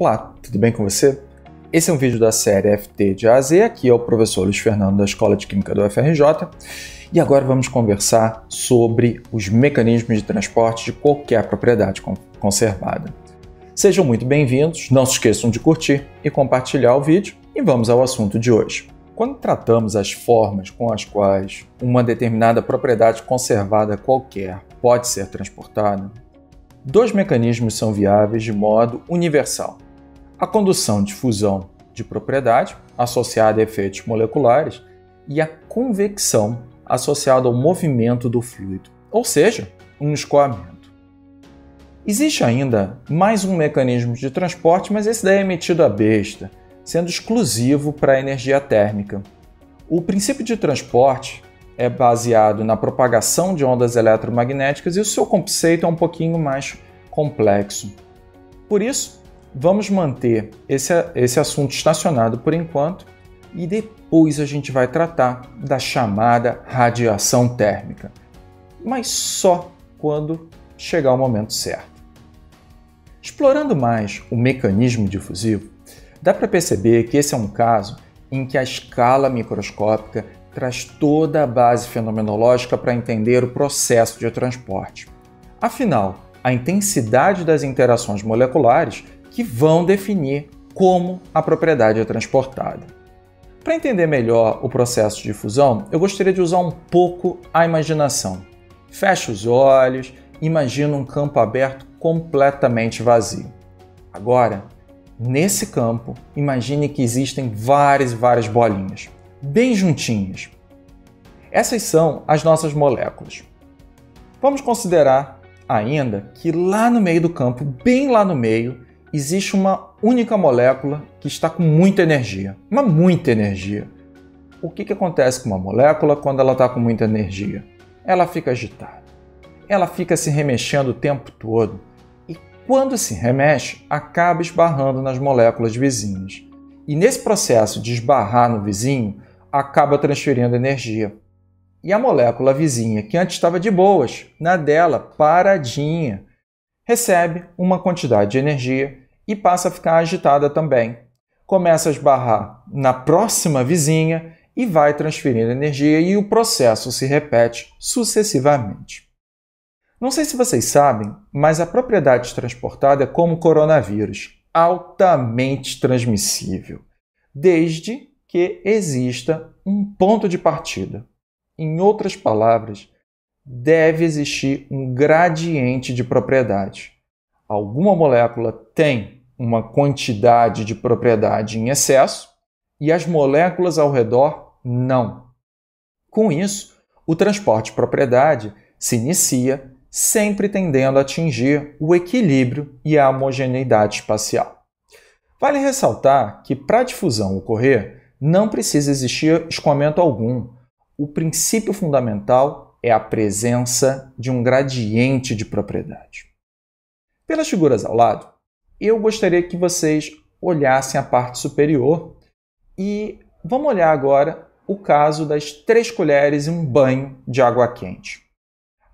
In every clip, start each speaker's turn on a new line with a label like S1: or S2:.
S1: Olá, tudo bem com você? Esse é um vídeo da série FT de A a Z, aqui é o professor Luiz Fernando da Escola de Química do UFRJ e agora vamos conversar sobre os mecanismos de transporte de qualquer propriedade conservada. Sejam muito bem-vindos, não se esqueçam de curtir e compartilhar o vídeo e vamos ao assunto de hoje. Quando tratamos as formas com as quais uma determinada propriedade conservada qualquer pode ser transportada, dois mecanismos são viáveis de modo universal. A condução de fusão de propriedade, associada a efeitos moleculares, e a convecção, associada ao movimento do fluido, ou seja, um escoamento. Existe ainda mais um mecanismo de transporte, mas esse daí é metido à besta, sendo exclusivo para a energia térmica. O princípio de transporte é baseado na propagação de ondas eletromagnéticas e o seu conceito é um pouquinho mais complexo. Por isso, vamos manter esse assunto estacionado por enquanto e depois a gente vai tratar da chamada radiação térmica, mas só quando chegar o momento certo. Explorando mais o mecanismo difusivo, dá para perceber que esse é um caso em que a escala microscópica traz toda a base fenomenológica para entender o processo de transporte. Afinal, a intensidade das interações moleculares que vão definir como a propriedade é transportada. Para entender melhor o processo de fusão, eu gostaria de usar um pouco a imaginação. Feche os olhos, imagina um campo aberto completamente vazio. Agora, nesse campo, imagine que existem várias bolinhas, bem juntinhas. Essas são as nossas moléculas. Vamos considerar ainda que lá no meio do campo, bem lá no meio, existe uma única molécula que está com muita energia, muita energia. O que acontece com uma molécula quando ela está com muita energia? Ela fica agitada, ela fica se remexendo o tempo todo e quando se remexe, acaba esbarrando nas moléculas vizinhas. E nesse processo de esbarrar no vizinho, acaba transferindo energia. E a molécula vizinha, que antes estava de boas, na dela, paradinha, recebe uma quantidade de energia e passa a ficar agitada também. Começa a esbarrar na próxima vizinha e vai transferindo energia e o processo se repete sucessivamente. Não sei se vocês sabem, mas a propriedade transportada é como o coronavírus, altamente transmissível, desde que exista um ponto de partida. Em outras palavras, deve existir um gradiente de propriedade. Alguma molécula tem uma quantidade de propriedade em excesso e as moléculas ao redor não. Com isso, o transporte de propriedade se inicia sempre tendendo a atingir o equilíbrio e a homogeneidade espacial. Vale ressaltar que para a difusão ocorrer, não precisa existir escoamento algum. O princípio fundamental é a presença de um gradiente de propriedade. Pelas figuras ao lado, eu gostaria que vocês olhassem a parte superior e vamos olhar agora o caso das 3 colheres em um banho de água quente.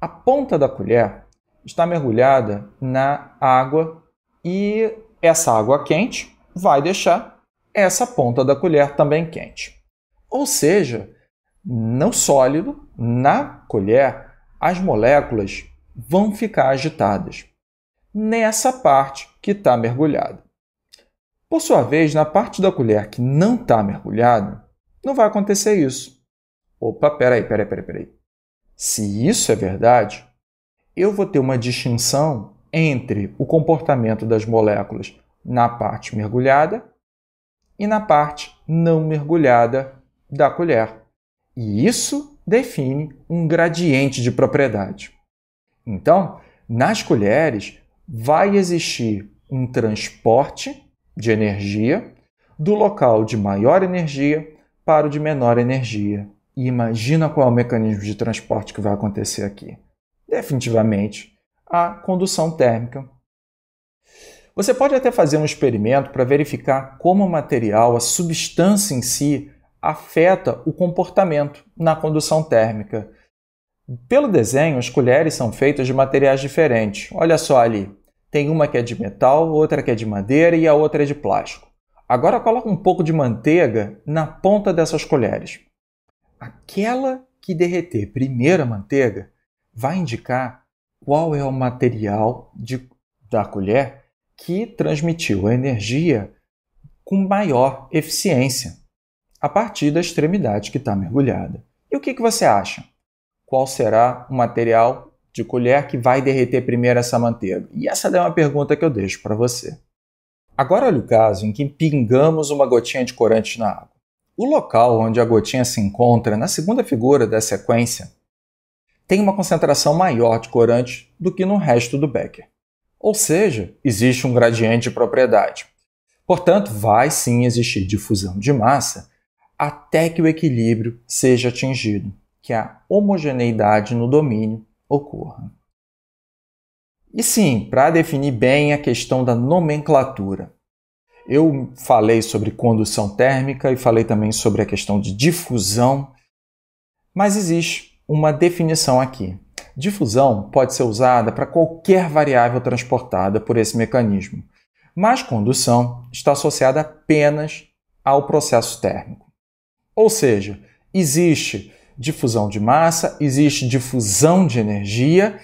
S1: A ponta da colher está mergulhada na água e essa água quente vai deixar essa ponta da colher também quente. Ou seja, no sólido, na colher, as moléculas vão ficar agitadas nessa parte que está mergulhada. Por sua vez, na parte da colher que não está mergulhada, não vai acontecer isso. Opa, peraí. Se isso é verdade, eu vou ter uma distinção entre o comportamento das moléculas na parte mergulhada e na parte não mergulhada da colher. E isso define um gradiente de propriedade. Então, nas colheres, vai existir um transporte de energia do local de maior energia para o de menor energia. E imagina qual é o mecanismo de transporte que vai acontecer aqui. Definitivamente, a condução térmica. Você pode até fazer um experimento para verificar como o material, a substância em si, afeta o comportamento na condução térmica. Pelo desenho, as colheres são feitas de materiais diferentes. Olha só ali. Tem uma que é de metal, outra que é de madeira e a outra é de plástico. Agora coloca um pouco de manteiga na ponta dessas colheres. Aquela que derreter primeiro a manteiga vai indicar qual é o material da colher que transmitiu a energia com maior eficiência, a partir da extremidade que está mergulhada. E o que você acha? Qual será o material de colher que vai derreter primeiro essa manteiga? E essa é uma pergunta que eu deixo para você. Agora olha o caso em que pingamos uma gotinha de corante na água. O local onde a gotinha se encontra, na segunda figura da sequência, tem uma concentração maior de corante do que no resto do becker. Ou seja, existe um gradiente de propriedade. Portanto, vai sim existir difusão de massa até que o equilíbrio seja atingido, que a homogeneidade no domínio ocorra. E sim, para definir bem a questão da nomenclatura, eu falei sobre condução térmica e falei também sobre a questão de difusão, mas existe uma definição aqui. Difusão pode ser usada para qualquer variável transportada por esse mecanismo, mas condução está associada apenas ao processo térmico. Ou seja, existe difusão de massa, existe difusão de energia,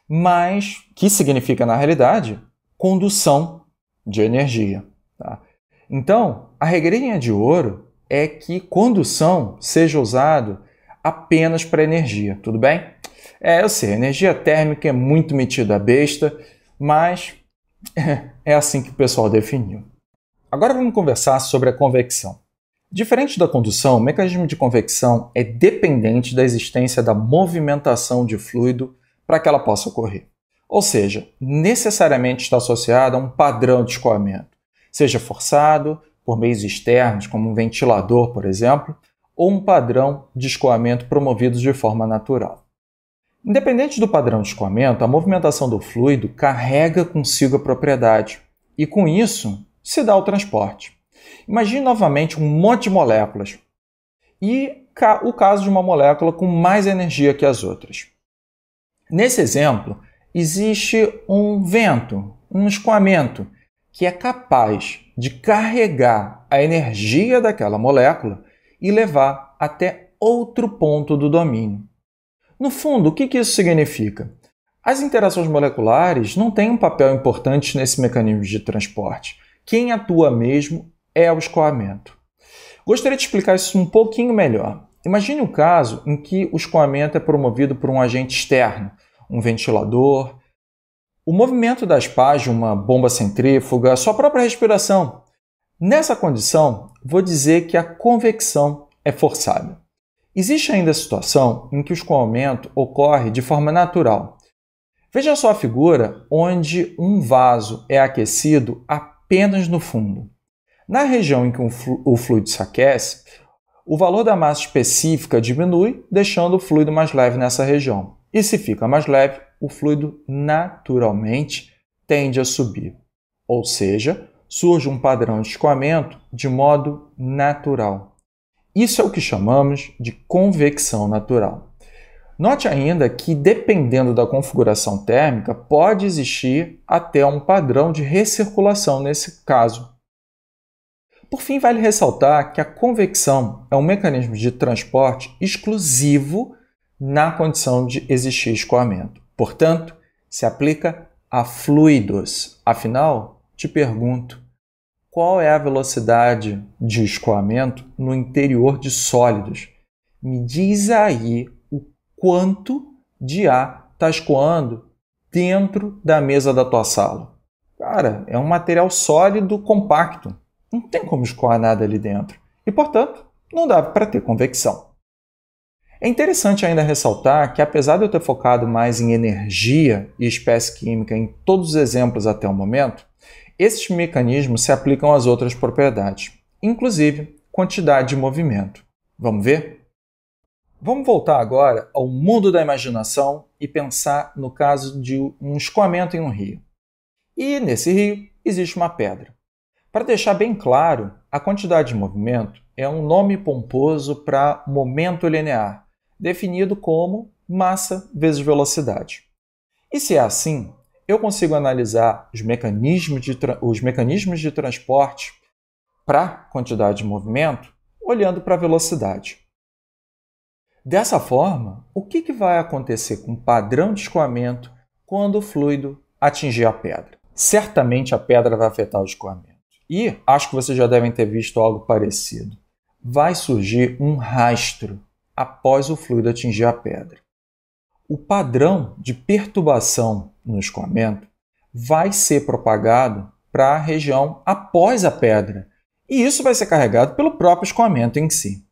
S1: mas que significa, na realidade, condução de energia. Tá? Então, a regrinha de ouro é que condução seja usado apenas para energia, tudo bem? Eu sei, a energia térmica é muito metida a besta, mas é assim que o pessoal definiu. Agora vamos conversar sobre a convecção. Diferente da condução, o mecanismo de convecção é dependente da existência da movimentação de fluido para que ela possa ocorrer. Ou seja, necessariamente está associada a um padrão de escoamento, seja forçado por meios externos, como um ventilador, por exemplo, ou um padrão de escoamento promovido de forma natural. Independente do padrão de escoamento, a movimentação do fluido carrega consigo a propriedade e, com isso, se dá o transporte. Imagine novamente um monte de moléculas e o caso de uma molécula com mais energia que as outras. Nesse exemplo, existe um vento, um escoamento, que é capaz de carregar a energia daquela molécula e levar até outro ponto do domínio. No fundo, o que isso significa? As interações moleculares não têm um papel importante nesse mecanismo de transporte. Quem atua mesmo é o escoamento. Gostaria de explicar isso um pouquinho melhor. Imagine um caso em que o escoamento é promovido por um agente externo, um ventilador, o movimento das pás de uma bomba centrífuga, a sua própria respiração. Nessa condição, vou dizer que a convecção é forçada. Existe ainda a situação em que o escoamento ocorre de forma natural. Veja só a figura onde um vaso é aquecido apenas no fundo. Na região em que o fluido se aquece, o valor da massa específica diminui, deixando o fluido mais leve nessa região. E se fica mais leve, o fluido naturalmente tende a subir. Ou seja, surge um padrão de escoamento de modo natural. Isso é o que chamamos de convecção natural. Note ainda que, dependendo da configuração térmica, pode existir até um padrão de recirculação nesse caso. Por fim, vale ressaltar que a convecção é um mecanismo de transporte exclusivo na condição de existir escoamento. Portanto, se aplica a fluidos. Afinal, te pergunto, qual é a velocidade de escoamento no interior de sólidos? Me diz aí o quanto de ar está escoando dentro da mesa da tua sala. Cara, é um material sólido compacto. Não tem como escoar nada ali dentro. E, portanto, não dá para ter convecção. É interessante ainda ressaltar que, apesar de eu ter focado mais em energia e espécie química em todos os exemplos até o momento, esses mecanismos se aplicam às outras propriedades, inclusive quantidade de movimento. Vamos ver? Vamos voltar agora ao mundo da imaginação e pensar no caso de um escoamento em um rio. E nesse rio existe uma pedra. Para deixar bem claro, a quantidade de movimento é um nome pomposo para momento linear, definido como massa vezes velocidade. E se é assim, eu consigo analisar os mecanismos de transporte para quantidade de movimento olhando para a velocidade. Dessa forma, o que vai acontecer com o padrão de escoamento quando o fluido atingir a pedra? Certamente a pedra vai afetar o escoamento. E acho que vocês já devem ter visto algo parecido. Vai surgir um rastro após o fluido atingir a pedra. O padrão de perturbação no escoamento vai ser propagado para a região após a pedra, e isso vai ser carregado pelo próprio escoamento em si.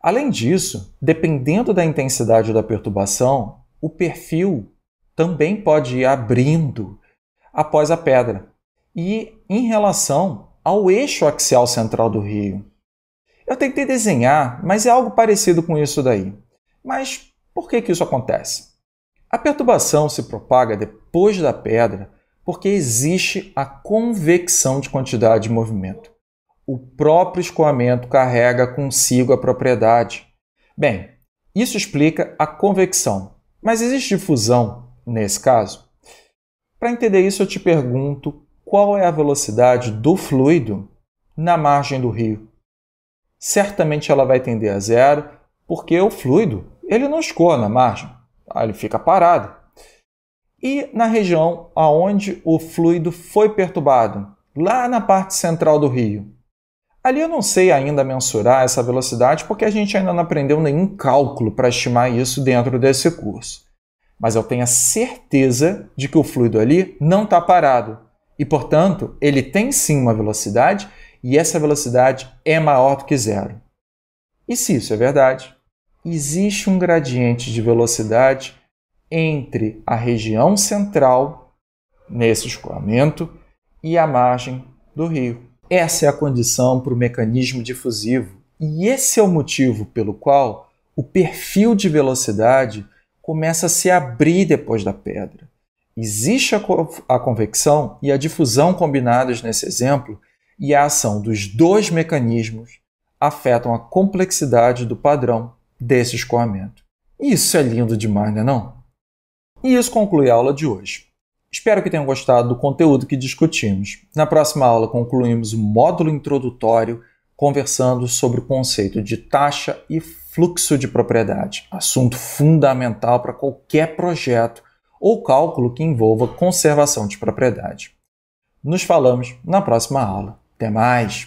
S1: Além disso, dependendo da intensidade da perturbação, o perfil também pode ir abrindo após a pedra e em relação ao eixo axial central do rio. Eu tentei desenhar, mas é algo parecido com isso daí. Mas por que isso acontece? A perturbação se propaga depois da pedra porque existe a convecção de quantidade de movimento. O próprio escoamento carrega consigo a propriedade. Bem, isso explica a convecção, mas existe difusão nesse caso? Para entender isso, eu te pergunto qual é a velocidade do fluido na margem do rio. Certamente ela vai tender a zero, porque o fluido ele não escoa na margem, ele fica parado. E na região onde o fluido foi perturbado, lá na parte central do rio, ali eu não sei ainda mensurar essa velocidade, porque a gente ainda não aprendeu nenhum cálculo para estimar isso dentro desse curso. Mas eu tenho a certeza de que o fluido ali não está parado. E, portanto, ele tem sim uma velocidade e essa velocidade é maior do que zero. E se isso é verdade, existe um gradiente de velocidade entre a região central, nesse escoamento, e a margem do rio. Essa é a condição para o mecanismo difusivo e esse é o motivo pelo qual o perfil de velocidade começa a se abrir depois da pedra. Existe a convecção e a difusão combinadas nesse exemplo e a ação dos dois mecanismos afetam a complexidade do padrão desse escoamento. Isso é lindo demais, não é não? E isso conclui a aula de hoje. Espero que tenham gostado do conteúdo que discutimos. Na próxima aula concluímos o módulo introdutório conversando sobre o conceito de taxa e fluxo de propriedade, assunto fundamental para qualquer projeto ou cálculo que envolva conservação de propriedade. Nos falamos na próxima aula. Até mais!